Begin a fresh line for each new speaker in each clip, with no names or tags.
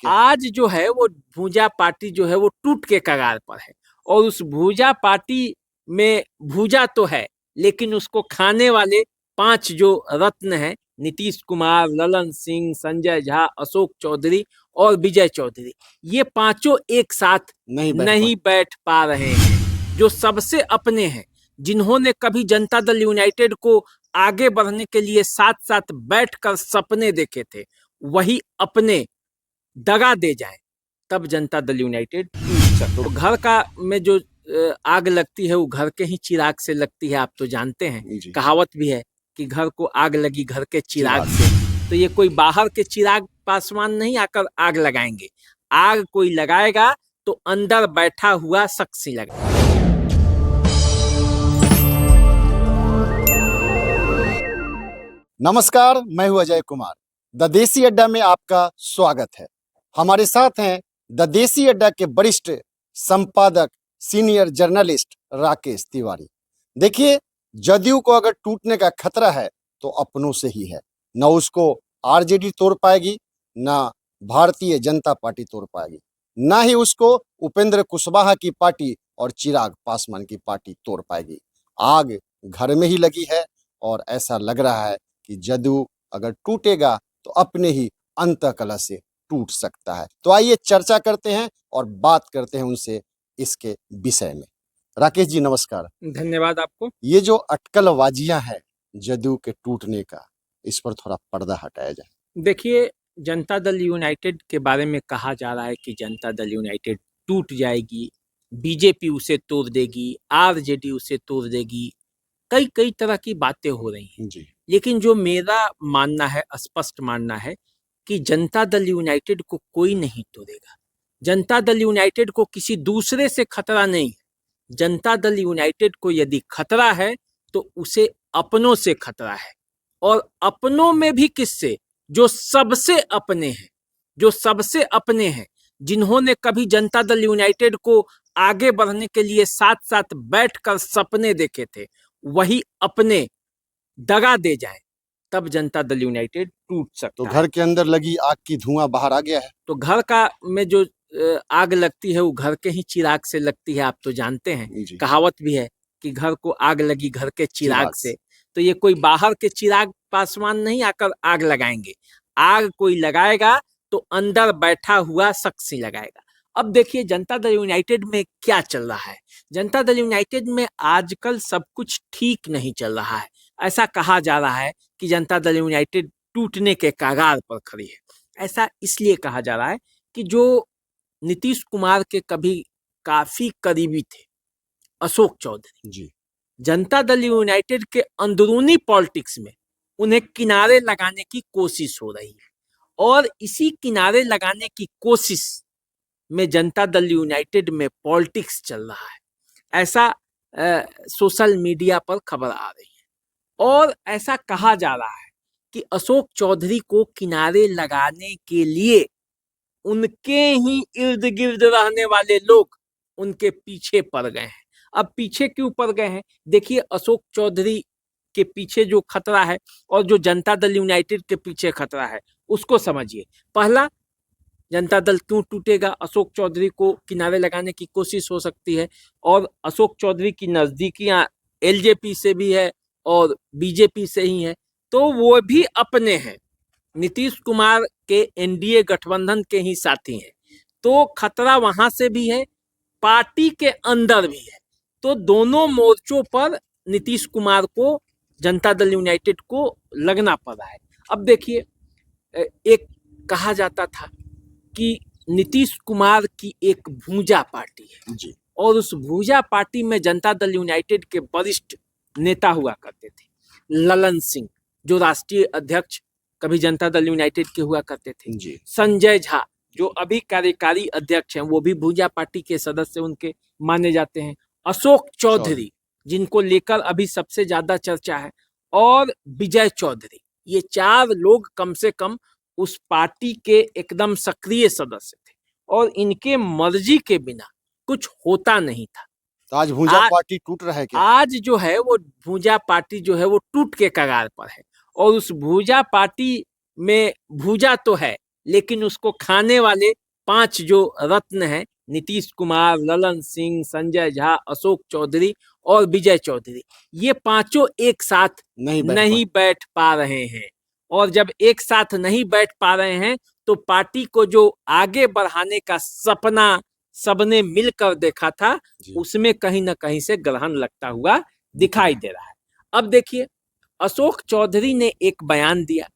क्या?
आज जो है वो भूजा पार्टी जो है वो टूट के कगार पर है। और उस भूजा पार्टी में भूजा तो है, लेकिन उसको खाने वाले 5 जो रत्न हैं, नीतीश कुमार, ललन सिंह, संजय झा, अशोक चौधरी और विजय चौधरी, ये पांचों एक साथ नहीं बैठ पा रहे हैं। जो सबसे अपने हैं, जिन्होंने कभी जनता दल यूनाइटेड को आगे बढ़ने के लिए साथ साथ बैठकर सपने देखे थे, वही अपने दगा दे जाए, तब जनता दल यूनाइटेड टूट सकता। तो घर का में जो आग लगती है वो घर के ही चिराग से लगती है, आप तो जानते हैं। कहावत भी है कि घर को आग लगी घर के चिराग से। तो ये कोई बाहर के चिराग पासवान नहीं आकर आग लगाएंगे। आग कोई लगाएगा तो अंदर बैठा हुआ शख्स ही लगाएगा।
नमस्कार, मैं हूं अजय कुमार। द देसी अड्डा में आपका स्वागत है। हमारे साथ हैं द देसी अड्डा के वरिष्ठ संपादक, सीनियर जर्नलिस्ट राकेश तिवारी। देखिए, जदयू को अगर टूटने का खतरा है तो अपनों से ही है। न उसको आरजेडी तोड़ पाएगी, न भारतीय जनता पार्टी तोड़ पाएगी, न ही उसको उपेंद्र कुशवाहा की पार्टी और चिराग पासवान की पार्टी तोड़ पाएगी। आग घर में ही लगी है और ऐसा लग रहा है कि जदयू अगर टूटेगा तो अपने ही अंतःकलह से टूट सकता है। तो आइए चर्चा करते हैं और बात करते हैं उनसे इसके विषय में। राकेश जी, नमस्कार।
धन्यवाद आपको।
ये जो अटकलबाजियां हैं जदयू के टूटने का, इस पर थोड़ा पर्दा हटाया जाए।
देखिए, जनता दल यूनाइटेड के बारे में कहा जा रहा है कि जनता दल यूनाइटेड टूट जाएगी, बीजेपी उसे तोड़ देगी, आरजेडी उसे तोड़ देगी, कई कई तरह की बातें हो रही हैं
जी।
लेकिन जो मेरा मानना है, स्पष्ट मानना है कि जनता दल यूनाइटेड को कोई नहीं तोड़ेगा। जनता दल यूनाइटेड को किसी दूसरे से खतरा नहीं है। जनता दल यूनाइटेड को यदि खतरा है तो उसे अपनों से खतरा है। और अपनों में भी किससे? जो सबसे अपने हैं, जो सबसे अपने हैं, जिन्होंने कभी जनता दल यूनाइटेड को आगे बढ़ने के लिए साथ साथ बैठकर सपने देखे थे, वही अपने दगा दे जाए, तब जनता दल यूनाइटेड टूट सकता है।
तो घर के अंदर लगी आग की धुआं बाहर आ गया है।
तो घर का में जो आग लगती है वो घर के ही चिराग से लगती है, आप तो जानते हैं। कहावत भी है कि घर को आग लगी घर के चिराग से। तो ये कोई बाहर के चिराग पासवान नहीं आकर आग लगाएंगे। आग कोई लगाएगा तो अंदर बैठा हुआ शख्स ही लगाएगा। अब देखिए, जनता दल यूनाइटेड में क्या चल रहा है। जनता दल यूनाइटेड में आजकल सब कुछ ठीक नहीं चल रहा है। ऐसा कहा जा रहा है कि जनता दल यूनाइटेड टूटने के कगार पर खड़ी है। ऐसा इसलिए कहा जा रहा है कि जो नीतीश कुमार के कभी काफी करीबी थे, अशोक चौधरी जी, जनता दल यूनाइटेड के अंदरूनी पॉलिटिक्स में उन्हें किनारे लगाने की कोशिश हो रही है। और इसी किनारे लगाने की कोशिश में जनता दल यूनाइटेड में पॉलिटिक्स चल रहा है। ऐसा सोशल मीडिया पर खबर आ रही है। और ऐसा कहा जा रहा है कि अशोक चौधरी को किनारे लगाने के लिए उनके ही इर्द गिर्द रहने वाले लोग उनके पीछे पड़ गए हैं। अब पीछे क्यों पड़ गए हैं? देखिए, अशोक चौधरी के पीछे जो खतरा है और जो जनता दल यूनाइटेड के पीछे खतरा है, उसको समझिए। पहला, जनता दल क्यों टूटेगा? अशोक चौधरी को किनारे लगाने की कोशिश हो सकती है और अशोक चौधरी की नजदीकियां एलजेपी से भी है और बीजेपी से ही है, तो वो भी अपने हैं, नीतीश कुमार के एनडीए गठबंधन के ही साथी हैं। तो खतरा वहां से भी है, पार्टी के अंदर भी है। तो दोनों मोर्चों पर नीतीश कुमार को, जनता दल यूनाइटेड को लगना पड़ रहा है। अब देखिए, एक कहा जाता था कि नीतीश कुमार की एक भूजा पार्टी है जी, और उस भूजा पार्टी में जनता दल यूनाइटेड के वरिष्ठ नेता हुआ करते थे। ललन सिंह, जो राष्ट्रीय अध्यक्ष कभी जनता दल यूनाइटेड के हुआ करते थे जी। संजय झा, जो अभी कार्यकारी अध्यक्ष हैं, वो भी भूजा पार्टी के सदस्य उनके माने जाते हैं। अशोक चौधरी, जिनको लेकर अभी सबसे ज्यादा चर्चा है, और विजय चौधरी, ये 4 लोग कम से कम उस पार्टी के एकदम सक्रिय सदस्य थे और इनके मर्जी के बिना कुछ होता नहीं था।
तो आज भूजा पार्टी टूट रहा है क्या?
आज जो है वो भूजा पार्टी जो है वो टूट के कगार पर है। और उस भूजा पार्टी में भूजा तो है, लेकिन उसको खाने वाले 5 जो रत्न हैं, नीतीश कुमार, ललन सिंह, संजय झा, अशोक चौधरी और विजय चौधरी, ये पांचों एक साथ नहीं बैठ पा रहे हैं। और जब एक साथ नहीं बैठ पा रहे हैं तो पार्टी को जो आगे बढ़ाने का सपना सबने मिलकर देखा था, उसमें कहीं ना कहीं से ग्रहण लगता हुआ दिखाई दे रहा है। अब देखिए, अशोक चौधरी ने एक बयान दिया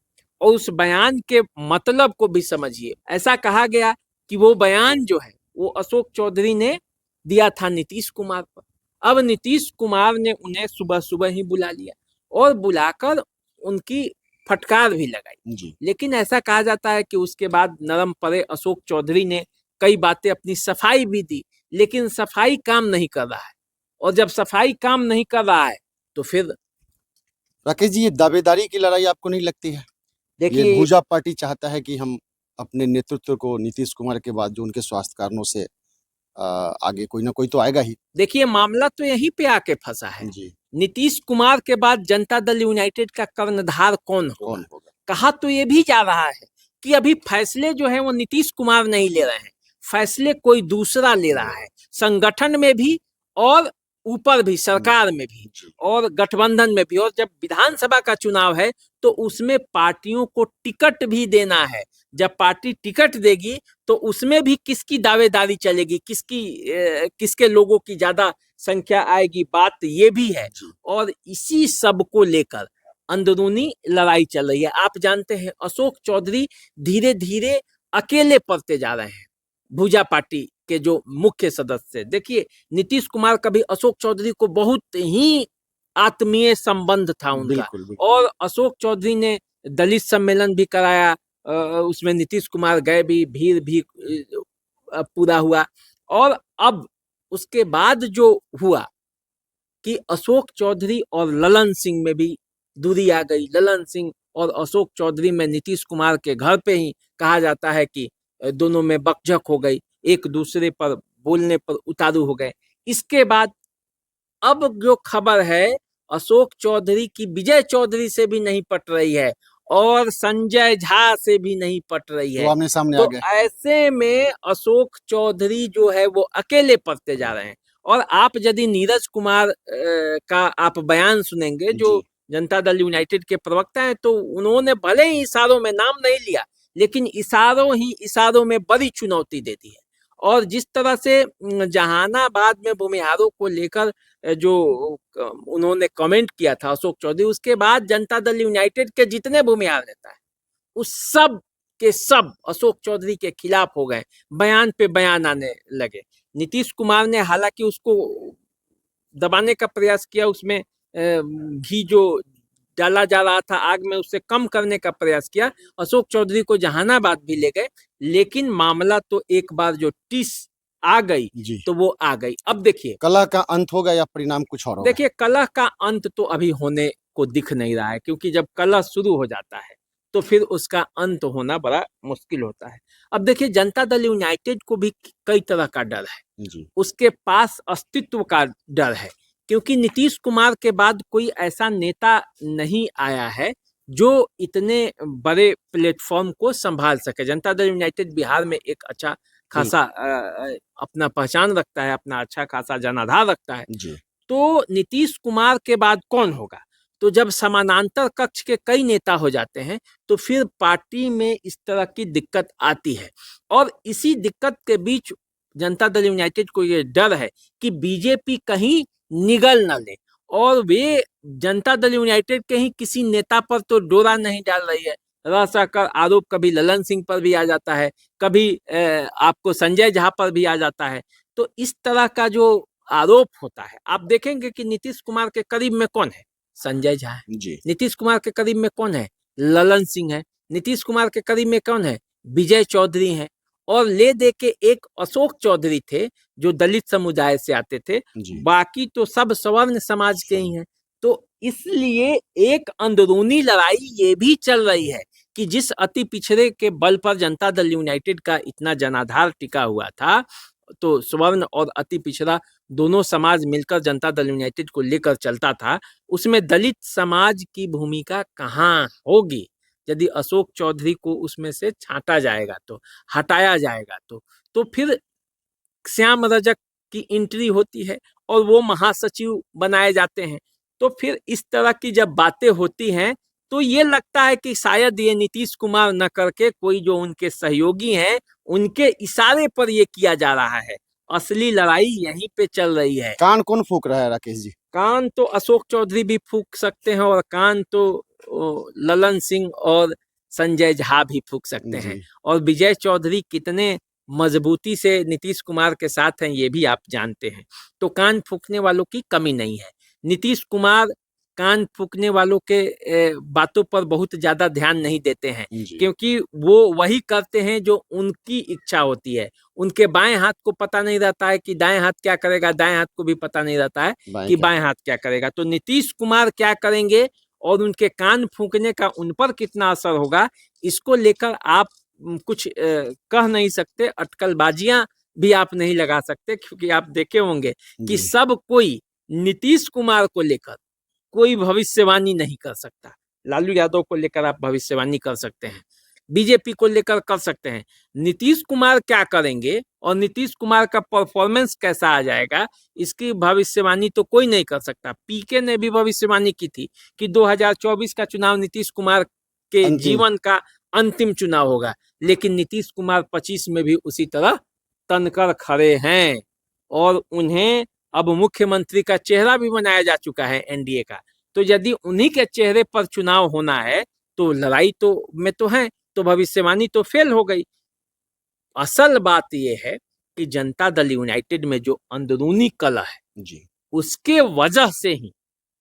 और उस बयान के मतलब को भी समझिए। ऐसा कहा गया कि वो बयान जो है वो अशोक चौधरी ने दिया था नीतीश कुमार पर। अब नीतीश कुमार ने उन्हें सुबह सुबह ही बुला लिया और बुलाकर उनकी फटकार भी लगाई। लेकिन ऐसा कहा जाता है कि उसके बाद नरम पड़े अशोक चौधरी ने कई बातें अपनी सफाई भी दी, लेकिन सफाई काम नहीं कर रहा है। और जब सफाई काम नहीं कर रहा है तो फिर
राकेश जी, ये दावेदारी की लड़ाई आपको नहीं लगती है?
देखिए,
ये भूजा पार्टी चाहता है कि हम अपने नेतृत्व को नीतीश कुमार के बाद जो उनके स्वास्थ्य कारणों से आगे कोई ना कोई तो आएगा ही।
देखिए, मामला तो यहीं पे आके फंसा है जी। नीतीश कुमार के बाद जनता दल यूनाइटेड का कर्णधार कौन होगा? कहा तो ये भी जा रहा है कि अभी फैसले जो है वो नीतीश कुमार नहीं ले रहे हैं, फैसले कोई दूसरा ले रहा है, संगठन में भी और ऊपर भी, सरकार में भी और गठबंधन में भी। और जब विधानसभा का चुनाव है तो उसमें पार्टियों को टिकट भी देना है। जब पार्टी टिकट देगी तो उसमें भी किसकी दावेदारी चलेगी, किसके लोगों की ज्यादा संख्या आएगी, बात ये भी है। और इसी सब को लेकर अंदरूनी लड़ाई चल रही है। आप जानते हैं, अशोक चौधरी धीरे धीरे अकेले पड़ते जा रहे हैं। भूजा पार्टी के जो मुख्य सदस्य, देखिए, नीतीश कुमार का भी अशोक चौधरी को बहुत ही आत्मीय संबंध था उनका। बिल्कुल। और अशोक चौधरी ने दलित सम्मेलन भी कराया, उसमें नीतीश कुमार गए भी, भीड़ भी पूरा हुआ। और अब उसके बाद जो हुआ कि अशोक चौधरी और ललन सिंह में भी दूरी आ गई। ललन सिंह और अशोक चौधरी में नीतीश कुमार के घर पे ही कहा जाता है कि दोनों में बकझक हो गई, एक दूसरे पर बोलने पर उतारू हो गए। इसके बाद अब जो खबर है, अशोक चौधरी की विजय चौधरी से भी नहीं पट रही है और संजय झा से भी नहीं पट रही है।
आमने सामने
तो
आ गए।
ऐसे में अशोक चौधरी जो है वो अकेले पड़ते जा रहे हैं। और आप यदि नीरज कुमार का आप बयान सुनेंगे, जो जनता दल यूनाइटेड के प्रवक्ता हैं, तो उन्होंने भले ही इशारों में नाम नहीं लिया, लेकिन इशारों में बड़ी चुनौती दे दी है। और जिस तरह से जहानाबाद में भूमिहारों को लेकर जो उन्होंने कमेंट किया था अशोक चौधरी, उसके बाद जनता दल यूनाइटेड के जितने भूमिहार नेता है उस सब के सब अशोक चौधरी के खिलाफ हो गए, बयान पे बयान आने लगे। नीतीश कुमार ने हालांकि उसको दबाने का प्रयास किया, उसमें घी जो डाला जा रहा था आग में, उससे कम करने का प्रयास किया। अशोक चौधरी को जहानाबाद भी ले गए, लेकिन मामला तो एक बार जो टीस आ गई तो वो आ गई। अब देखिए,
कलह का अंत होगा या परिणाम कुछ और होगा?
देखिए, कलह का अंत तो अभी होने को दिख नहीं रहा है, क्योंकि जब कलह शुरू हो जाता है तो फिर उसका अंत होना बड़ा मुश्किल होता है। अब देखिए, जनता दल यूनाइटेड को भी कई तरह का डर है, उसके पास अस्तित्व का डर है, क्योंकि नीतीश कुमार के बाद कोई ऐसा नेता नहीं आया है जो इतने बड़े प्लेटफॉर्म को संभाल सके। जनता दल यूनाइटेड बिहार में एक अच्छा खासा अपना पहचान रखता है, अपना अच्छा खासा जनाधार रखता है। तो नीतीश कुमार के बाद कौन होगा? तो जब समानांतर कक्ष के कई नेता हो जाते हैं तो फिर पार्टी में इस तरह की दिक्कत आती है। और इसी दिक्कत के बीच जनता दल यूनाइटेड को ये डर है कि बीजेपी कहीं निगल न ले, और वे जनता दल यूनाइटेड के ही किसी नेता पर तो डोरा नहीं डाल रही है। रसाकर आरोप कभी ललन सिंह पर भी आ जाता है, कभी आपको संजय झा पर भी आ जाता है। तो इस तरह का जो आरोप होता है, आप देखेंगे कि नीतीश कुमार के करीब में कौन है? संजय झा है। नीतीश कुमार के करीब में कौन है? ललन सिंह है। नीतीश कुमार के करीब में कौन है? विजय चौधरी है। और ले दे के एक अशोक चौधरी थे जो दलित समुदाय से आते थे, बाकी तो सब सवर्ण समाज के ही हैं। तो इसलिए एक अंदरूनी लड़ाई ये भी चल रही है कि जिस अति पिछड़े के बल पर जनता दल यूनाइटेड का इतना जनाधार टिका हुआ था, तो स्वर्ण और अति पिछड़ा दोनों समाज मिलकर जनता दल यूनाइटेड को लेकर चलता था, उसमें दलित समाज की भूमिका कहाँ होगी? यदि अशोक चौधरी को उसमें से छांटा जाएगा, तो हटाया जाएगा, तो फिर श्याम रजक की एंट्री होती है और वो महासचिव बनाए जाते हैं। तो फिर इस तरह की जब बातें होती हैं तो ये लगता है कि शायद ये नीतीश कुमार न करके कोई जो उनके सहयोगी हैं उनके इशारे पर ये किया जा रहा है। असली लड़ाई यहीं पे चल रही है।
कान कौन फूक रहा है राकेश जी?
कान तो अशोक चौधरी भी फूक सकते हैं और कान तो ललन सिंह और संजय झा भी फूक सकते हैं। और विजय चौधरी कितने मजबूती से नीतीश कुमार के साथ हैं ये भी आप जानते हैं। तो कान फूकने वालों की कमी नहीं है। नीतीश कुमार कान फूकने वालों के बातों पर बहुत ज्यादा ध्यान नहीं देते हैं, क्योंकि वो वही करते हैं जो उनकी इच्छा होती है। उनके बाएं हाथ को पता नहीं रहता है कि दाएं हाथ क्या करेगा, दाएं हाथ को भी पता नहीं रहता है कि बाएं हाथ क्या करेगा। तो नीतीश कुमार क्या करेंगे और उनके कान फूकने का उन पर कितना असर होगा, इसको लेकर आप कुछ कह नहीं सकते। अटकलबाजियां भी आप नहीं लगा सकते, क्योंकि आप देखे होंगे कि सब कोई नीतीश कुमार को लेकर कोई भविष्यवाणी नहीं कर सकता। लालू यादव को लेकर आप भविष्यवाणी कर सकते हैं, बीजेपी को लेकर कर सकते हैं। नीतीश कुमार क्या करेंगे और नीतीश कुमार का परफॉर्मेंस कैसा आ जाएगा, इसकी भविष्यवाणी तो कोई नहीं कर सकता। पीके ने भी भविष्यवाणी की थी कि 2024 का चुनाव नीतीश कुमार के जीवन का अंतिम चुनाव होगा, लेकिन नीतीश कुमार 25 में भी उसी तरह तनकर खड़े हैं और उन्हें अब मुख्यमंत्री का चेहरा भी बनाया जा चुका है एनडीए का। तो यदि उन्हीं के चेहरे पर चुनाव होना है तो लड़ाई तो में तो है, तो भविष्यवाणी तो फेल हो गई। असल बात यह है कि जनता दल यूनाइटेड में जो अंदरूनी कलह है जी, उसके वजह से ही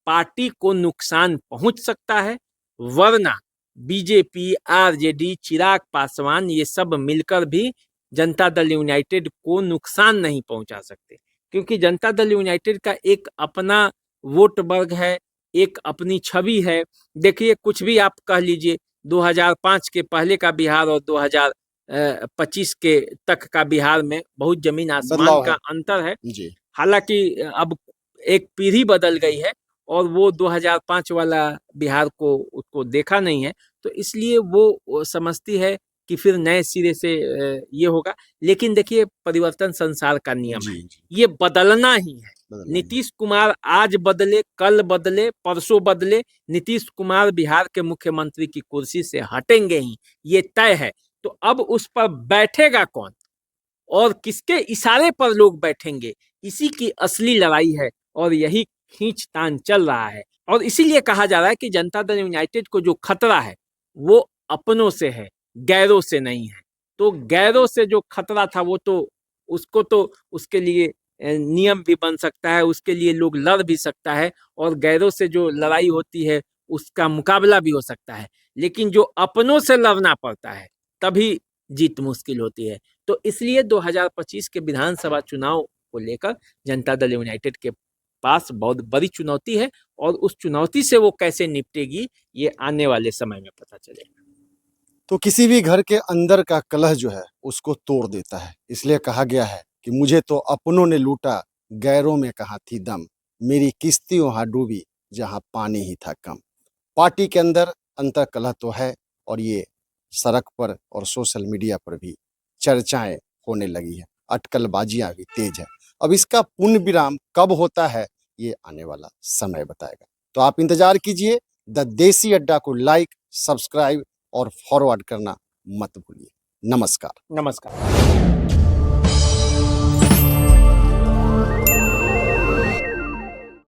पार्टी को नुकसान पहुंच सकता है, वरना बीजेपी, आरजेडी, चिराग पासवान ये सब मिलकर भी जनता दल यूनाइटेड को नुकसान नहीं पहुंचा सकते, क्योंकि जनता दल यूनाइटेड का एक अपना वोट वर्ग है, एक अपनी छवि है। देखिए, कुछ भी आप कह लीजिए, 2005 के पहले का बिहार और 2025 के तक का बिहार में बहुत जमीन आसमान का अंतर है। हालांकि अब एक पीढ़ी बदल गई है और वो 2005 वाला बिहार को उसको देखा नहीं है, तो इसलिए वो समझती है कि फिर नए सिरे से ये होगा। लेकिन देखिए, परिवर्तन संसार का नियम है, ये बदलना ही है। नीतीश कुमार आज बदले, कल बदले, परसों बदले, नीतीश कुमार बिहार के मुख्यमंत्री की कुर्सी से हटेंगे ही, ये तय है। तो अब उस पर बैठेगा कौन और किसके इशारे पर लोग बैठेंगे, इसी की असली लड़ाई है और यही खींचतान चल रहा है। और इसीलिए कहा जा रहा है कि जनता दल यूनाइटेड को जो खतरा है वो अपनों से है, गैरों से नहीं है। तो गैरों से जो खतरा था वो तो उसको तो उसके लिए नियम भी बन सकता है, उसके लिए लोग लड़ भी सकता है, और गैरों से जो लड़ाई होती है उसका मुकाबला भी हो सकता है। लेकिन जो अपनों से लड़ना पड़ता है तभी जीत मुश्किल होती है। तो इसलिए 2025 के विधानसभा चुनाव को लेकर जनता दल यूनाइटेड के पास बहुत बड़ी चुनौती है, और उस चुनौती से वो कैसे निपटेगी ये आने वाले समय में पता चलेगा।
तो किसी भी घर के अंदर का कलह जो है उसको तोड़ देता है। इसलिए कहा गया है कि मुझे तो अपनों ने लूटा, गैरों में कहाँ थी दम, मेरी किस्ती वहाँ डूबी जहाँ पानी ही था कम। पार्टी के अंदर अंतर कलह तो है और ये सड़क पर और सोशल मीडिया पर भी चर्चाएं होने लगी है, अटकलबाजियां भी तेज है। अब इसका पूर्ण विराम कब होता है ये आने वाला समय बताएगा। तो आप इंतजार कीजिए। द देसी अड्डा को लाइक, सब्सक्राइब और फॉरवर्ड करना मत भूलिए। नमस्कार।
नमस्कार।